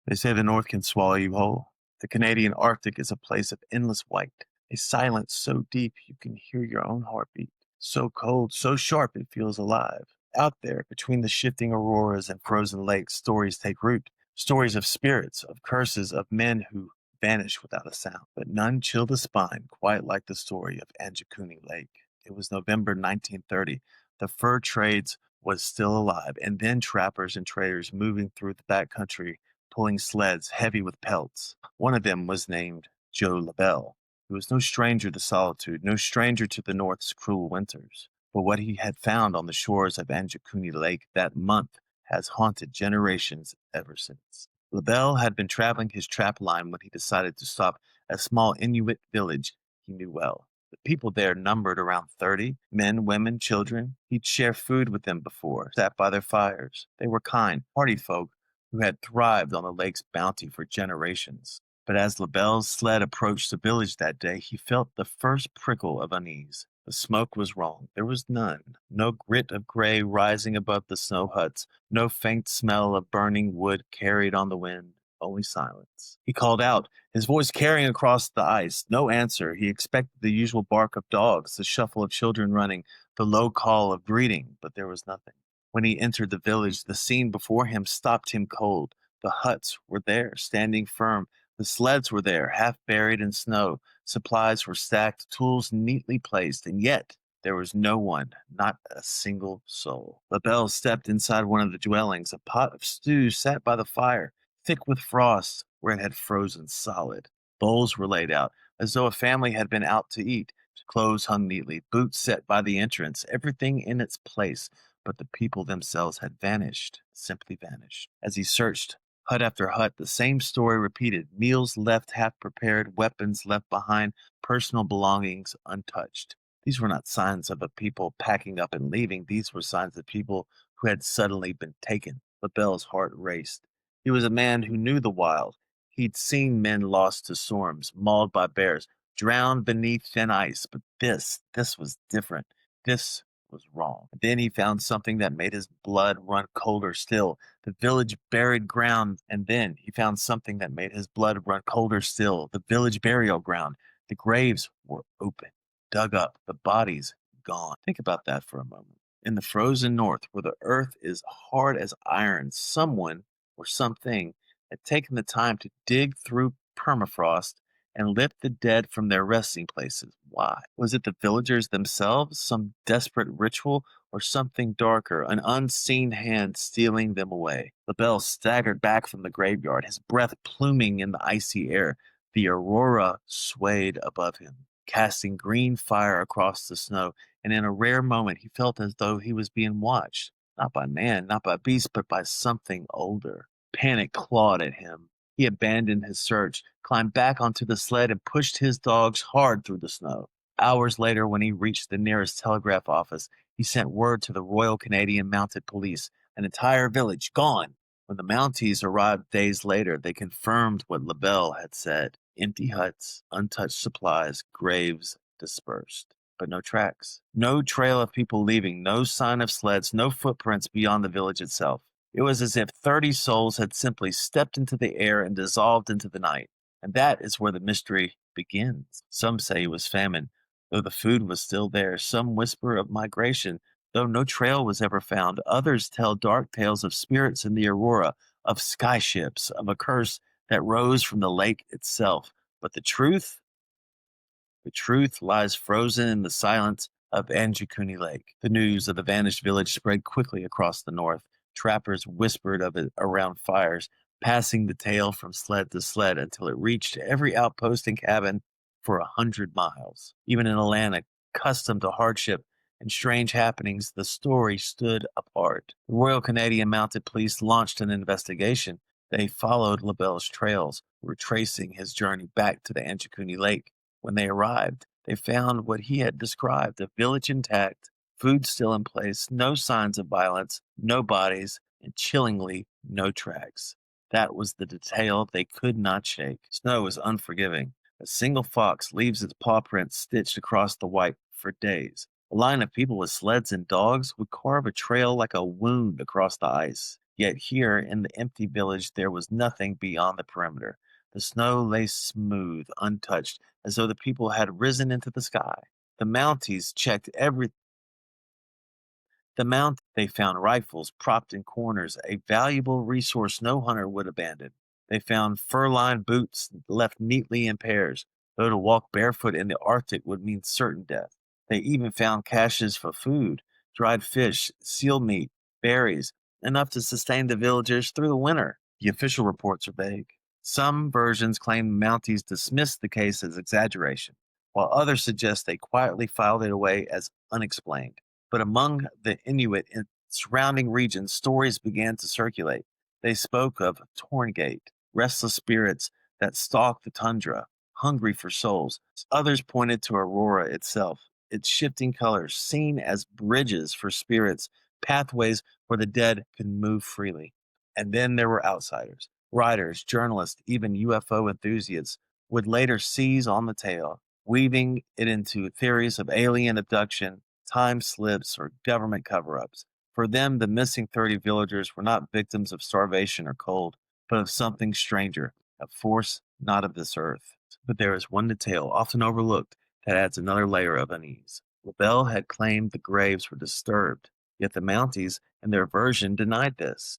They say the North can swallow you whole. The Canadian Arctic is a place of endless white, a silence so deep you can hear your own heartbeat, so cold, so sharp it feels alive. Out there, between the shifting auroras and frozen lakes, stories take root. Stories of spirits, of curses, of men who vanish without a sound. But none chill the spine quite like the story of Anjikuni Lake. It was November 1930. The fur trades was still alive, and then trappers and traders moving through the backcountry pulling sleds heavy with pelts. One of them was named Joe LaBelle. He was no stranger to solitude, no stranger to the North's cruel winters. But what he had found on the shores of Anjikuni Lake that month has haunted generations ever since. LaBelle had been traveling his trap line when he decided to stop at a small Inuit village he knew well. The people there numbered around 30 men, women, children. He'd shared food with them before, sat by their fires. They were kind, hearty folk who had thrived on the lake's bounty for generations. But as LaBelle's sled approached the village that day, he felt the first prickle of unease. The smoke was wrong. There was none. No grit of gray rising above the snow huts, no faint smell of burning wood carried on the wind. Only silence. He called out, his voice carrying across the ice. No answer. He expected the usual bark of dogs, the shuffle of children running, the low call of greeting, but there was nothing. When he entered the village, the scene before him stopped him cold. The huts were there, standing firm. The sleds were there, half buried in snow. Supplies were stacked, tools neatly placed, and yet there was no one, not a single soul. LaBelle stepped inside one of the dwellings. A pot of stew sat by the fire, thick with frost where it had frozen solid. Bowls were laid out, as though a family had been out to eat. Clothes hung neatly, boots set by the entrance, everything in its place. But the people themselves had vanished, simply vanished. As he searched hut after hut, the same story repeated: meals left half prepared, weapons left behind, personal belongings untouched. These were not signs of a people packing up and leaving. These were signs of people who had suddenly been taken. LaBelle's heart raced. He was a man who knew the wild. He'd seen men lost to storms, mauled by bears, drowned beneath thin ice. But this was different. This was wrong. Then he found something that made his blood run colder still. The village buried ground. And then he found something that made his blood run colder still. The village burial ground. The graves were open, dug up, the bodies gone. Think about that for a moment. In the frozen north, where the earth is hard as iron, someone or something had taken the time to dig through permafrost and lift the dead from their resting places. Why? Was it the villagers themselves, some desperate ritual, or something darker, an unseen hand stealing them away? LaBelle staggered back from the graveyard, his breath pluming in the icy air. The aurora swayed above him, casting green fire across the snow, and in a rare moment he felt as though he was being watched, not by man, not by beast, but by something older. Panic clawed at him. He abandoned his search, climbed back onto the sled, and pushed his dogs hard through the snow. Hours later, when he reached the nearest telegraph office, he sent word to the Royal Canadian Mounted Police: an entire village gone. When the Mounties arrived days later, they confirmed what LaBelle had said: empty huts, untouched supplies, graves dispersed. But no tracks. No trail of people leaving, no sign of sleds, no footprints beyond the village itself. It was as if 30 souls had simply stepped into the air and dissolved into the night. And that is where the mystery begins. Some say it was famine, though the food was still there. Some whisper of migration, though no trail was ever found. Others tell dark tales of spirits in the aurora, of skyships, of a curse that rose from the lake itself. But the truth lies frozen in the silence of Anjikuni Lake. The news of the vanished village spread quickly across the north. Trappers whispered of it around fires, passing the tale from sled to sled until it reached every outpost and cabin for 100 miles. Even in a land accustomed to hardship and strange happenings, the story stood apart. The Royal Canadian Mounted Police launched an investigation. They followed LaBelle's trails, retracing his journey back to the Anjikuni Lake. When they arrived, they found what he had described: a village intact, food still in place, no signs of violence, no bodies, and chillingly, no tracks. That was the detail they could not shake. Snow is unforgiving. A single fox leaves its paw prints stitched across the white for days. A line of people with sleds and dogs would carve a trail like a wound across the ice. Yet here in the empty village, there was nothing beyond the perimeter. The snow lay smooth, untouched, as though the people had risen into the sky. The Mounties checked every the mount. They found rifles propped in corners, a valuable resource no hunter would abandon. They found fur-lined boots left neatly in pairs, though to walk barefoot in the Arctic would mean certain death. They even found caches for food, dried fish, seal meat, berries, enough to sustain the villagers through the winter. The official reports are vague. Some versions claim Mounties dismissed the case as exaggeration, while others suggest they quietly filed it away as unexplained. But among the Inuit in surrounding regions, stories began to circulate. They spoke of Torngate, restless spirits that stalk the tundra, hungry for souls. Others pointed to Aurora itself, its shifting colors, seen as bridges for spirits, pathways where the dead could move freely. And then there were outsiders, writers, journalists, even UFO enthusiasts would later seize on the tale, weaving it into theories of alien abduction, time slips, or government cover ups. For them, the missing 30 villagers were not victims of starvation or cold, but of something stranger, a force not of this earth. But there is one detail often overlooked that adds another layer of unease. LaBelle had claimed the graves were disturbed, yet the Mounties and their version denied this.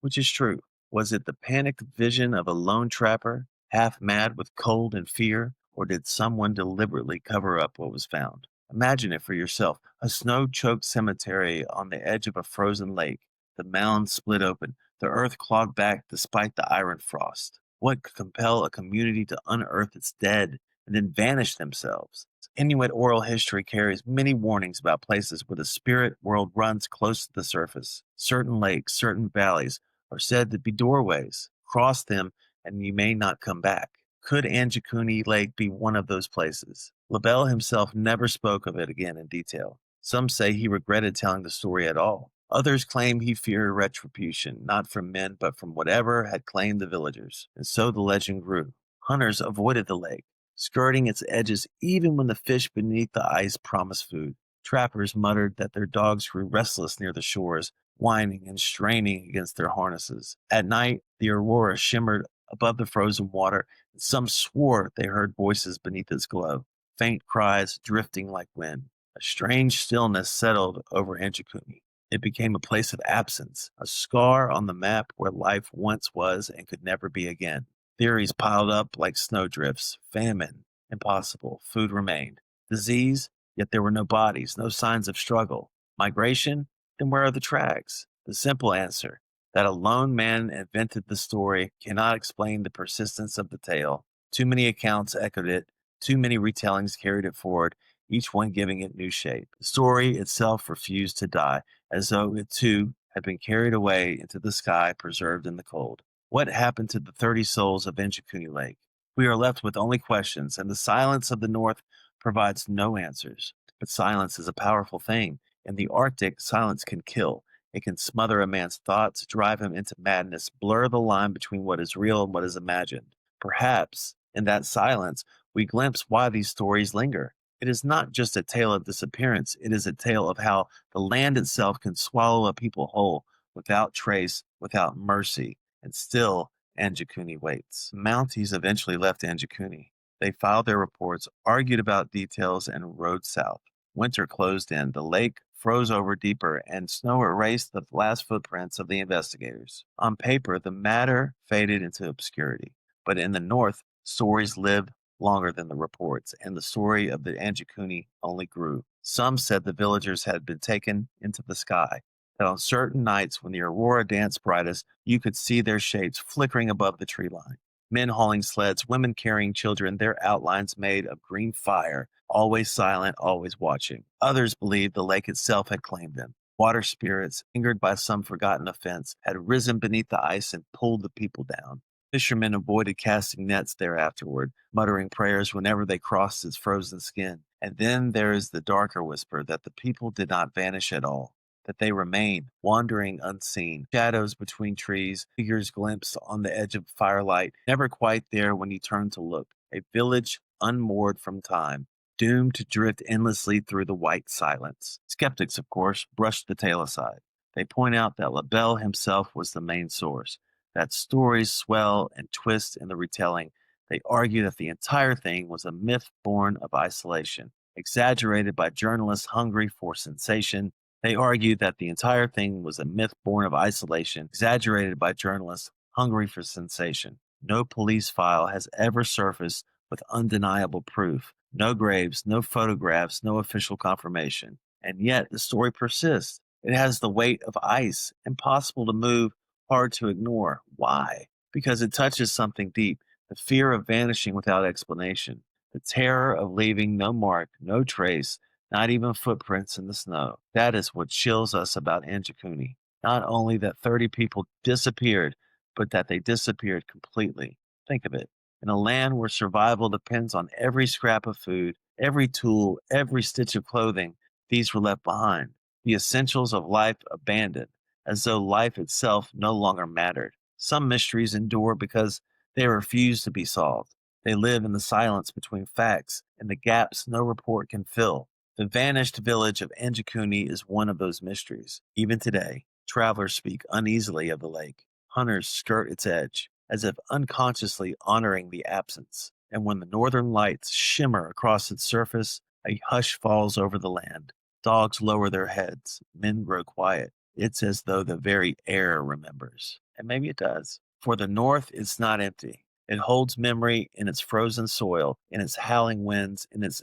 Which is true? Was it the panicked vision of a lone trapper, half mad with cold and fear, or did someone deliberately cover up what was found? Imagine it for yourself, a snow choked cemetery on the edge of a frozen lake, the mounds split open, the earth clawed back despite the iron frost. What could compel a community to unearth its dead and then vanish themselves? Inuit oral history carries many warnings about places where the spirit world runs close to the surface. Certain lakes, certain valleys are said to be doorways. Cross them and you may not come back. Could Anjikuni Lake be one of those places? LaBelle himself never spoke of it again in detail. Some say he regretted telling the story at all. Others claim he feared retribution, not from men, but from whatever had claimed the villagers. And so the legend grew. Hunters avoided the lake, skirting its edges even when the fish beneath the ice promised food. Trappers muttered that their dogs grew restless near the shores, whining and straining against their harnesses. At night, the aurora shimmered above the frozen water, and some swore they heard voices beneath its glow, faint cries drifting like wind. A strange stillness settled over Anjikuni. It became a place of absence, a scar on the map where life once was and could never be again. Theories piled up like snowdrifts. Famine, impossible. Food remained. Disease, yet there were no bodies, no signs of struggle. Migration, then where are the tracks? The simple answer that a lone man invented the story cannot explain the persistence of the tale. Too many accounts echoed it, too many retellings carried it forward, each one giving it new shape. The story itself refused to die, as though it too had been carried away into the sky, preserved in the cold. What happened to the 30 souls of Anjikuni Lake? We are left with only questions, and the silence of the North provides no answers. But silence is a powerful thing. In the Arctic, silence can kill. It can smother a man's thoughts, drive him into madness, blur the line between what is real and what is imagined. Perhaps, in that silence, we glimpse why these stories linger. It is not just a tale of disappearance, it is a tale of how the land itself can swallow a people whole, without trace, without mercy, and still Anjikuni waits. Mounties eventually left Anjikuni. They filed their reports, argued about details, and rode south. Winter closed in, the lake froze over deeper, and snow erased the last footprints of the investigators. On paper, the matter faded into obscurity, but in the north, stories lived longer than the reports, and the story of the Anjikuni only grew. Some said the villagers had been taken into the sky, that on certain nights when the aurora danced brightest, you could see their shapes flickering above the tree line. Men hauling sleds, women carrying children, their outlines made of green fire, always silent, always watching. Others believed the lake itself had claimed them. Water spirits, angered by some forgotten offense, had risen beneath the ice and pulled the people down. Fishermen avoided casting nets there afterward, muttering prayers whenever they crossed its frozen skin. And then there is the darker whisper that the people did not vanish at all, that they remained, wandering unseen, shadows between trees, figures glimpsed on the edge of firelight, never quite there when you turn to look. A village unmoored from time, doomed to drift endlessly through the white silence. Skeptics, of course, brushed the tale aside. They point out that LaBelle himself was the main source, that stories swell and twist in the retelling. They argue that the entire thing was a myth born of isolation, exaggerated by journalists hungry for sensation. They argue that the entire thing was a myth born of isolation, exaggerated by journalists hungry for sensation. No police file has ever surfaced with undeniable proof. No graves, no photographs, no official confirmation. And yet the story persists. It has the weight of ice, impossible to move, hard to ignore. Why? Because it touches something deep, the fear of vanishing without explanation, the terror of leaving no mark, no trace, not even footprints in the snow. That is what chills us about Anjikuni. Not only that 30 people disappeared, but that they disappeared completely. Think of it. In a land where survival depends on every scrap of food, every tool, every stitch of clothing, these were left behind. The essentials of life abandoned, as though life itself no longer mattered. Some mysteries endure because they refuse to be solved. They live in the silence between facts and the gaps no report can fill. The vanished village of Anjikuni is one of those mysteries. Even today, travelers speak uneasily of the lake. Hunters skirt its edge, as if unconsciously honoring the absence. And when the northern lights shimmer across its surface, a hush falls over the land. Dogs lower their heads, men grow quiet. It's as though the very air remembers. And maybe it does. For the north, it's not empty. It holds memory in its frozen soil, in its howling winds, in its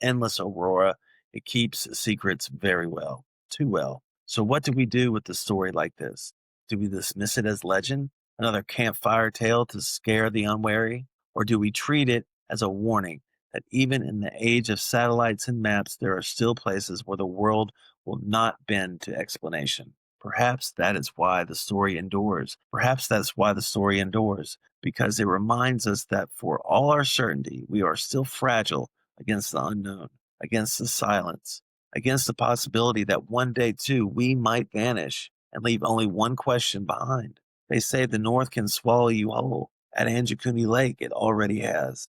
endless aurora. It keeps secrets very well, too well. So, what do we do with a story like this? Do we dismiss it as legend, another campfire tale to scare the unwary? Or do we treat it as a warning that even in the age of satellites and maps, there are still places where the world will not bend to explanation? Perhaps that is why the story endures. Perhaps that's why the story endures, because it reminds us that for all our certainty, we are still fragile against the unknown, against the silence, against the possibility that one day, too, we might vanish and leave only one question behind. They say the North can swallow you whole. At Anjikuni Lake, it already has.